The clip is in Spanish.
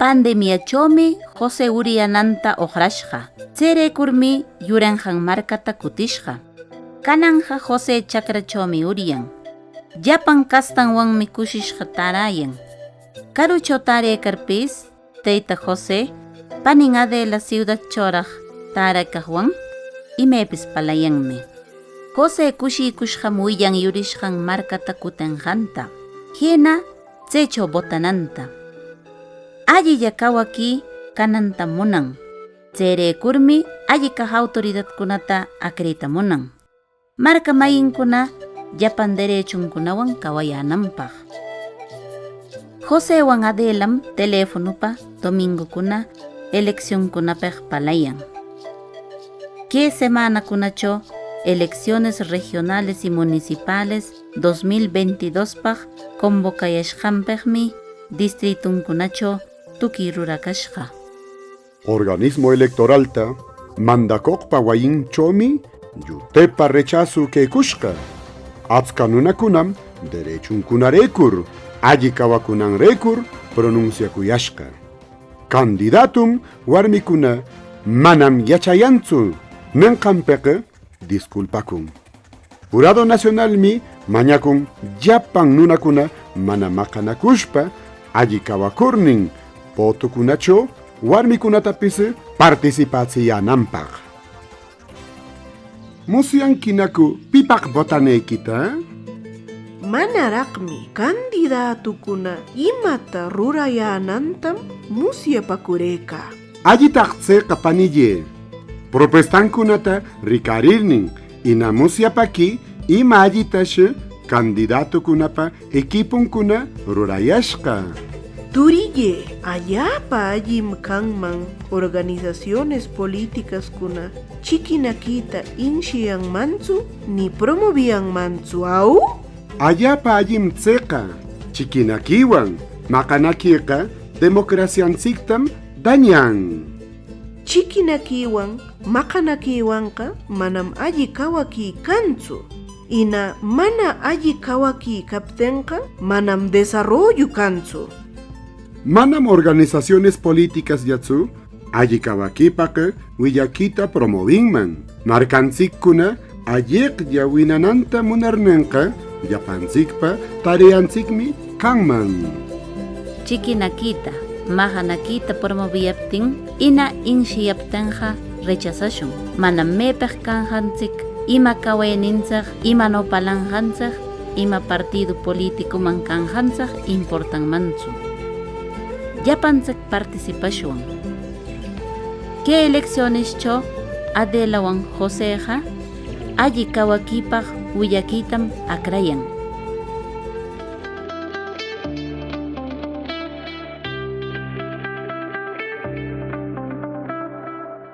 Pandemiachawmi José uriyananta uqrashqa. Chayrikurmi yuranqan markata kutishqa. Kananja José chakrachawmi uriyan. Llapan kastanwanmi kushishqa tarayan. Karuchaw taraykarpis tayta José panin Adela ciudad choraq tarakaqwan imaypis palayanmi. José kushikushqam willan yurishqan markata kutinqanta. Hina chaychaw botananta. Allilla kawaki kananta munan. Chayraykurmi alli kaq autoridadkunata akriyta munan. Marka mayinkuna llapan derechunkunawan kawayananpaq. Joséwan Adelam teléfonopa domingokuna eleccionkunapaq palayan. Que semanakunacho elecciones regionales y municipales 2022 paq convocayashqanpaqmi distritunkunacho tukuy rurakashqa. Organismo electoralta mandakoqpa wayinchawmi yutepa rechazo kaykushqa. Achka nunakunam derechunkunarekur alli kawakunanrekur pronunciakuyashqa. Candidatum warmikuna manam yachayantsu nenqanpiqa disculpakun. Jurado Nacionalmi mañakun llapan nunakuna mana maqanakushpa alli kawakurnin votukunacho warmikunatapis participaciyananpaq. Musyankinaku pipaq votaneykita? Manaraqmi candidatukuna imata rurayanantam musyapakurayka. Allitaq chayqa panille. Propuestankunata rikarirnin ina musyapaki ima allitash candidatukunapa equipunkuna rurayashqa. Turille allapa allim kanman organizaciones políticas kuna chikinakita inshiyanmanchu ni promoviyanmanchu au? Allapa allim chayqa chikinakiwan maqanakiqa democracianchiktam dañan. Chikinakiwan maqanakiwanqa manam alli kawaki kanchu. Ina mana alli kawaki kaptenqa manam desarrollo kanchu. Manam organizaciones políticas yatsu alli kawakipaq willakita promovinman. Markanchikkuna alliqlla winananta munarninqa llapanchikpa tareanchikmi kanman. Chikinakita, mahanakita promoviyaptin ina inshiyaptinqa rechazashun. Manam maypaq kanjanchik ima kawayninchaq ima nopalanjanchaq ima partido políticoman kanjanchaq importanmanchu. Llapanchik participashun. Que eleccionescho Adelawan Joséqa alli kawakipaq willakitam akrayan.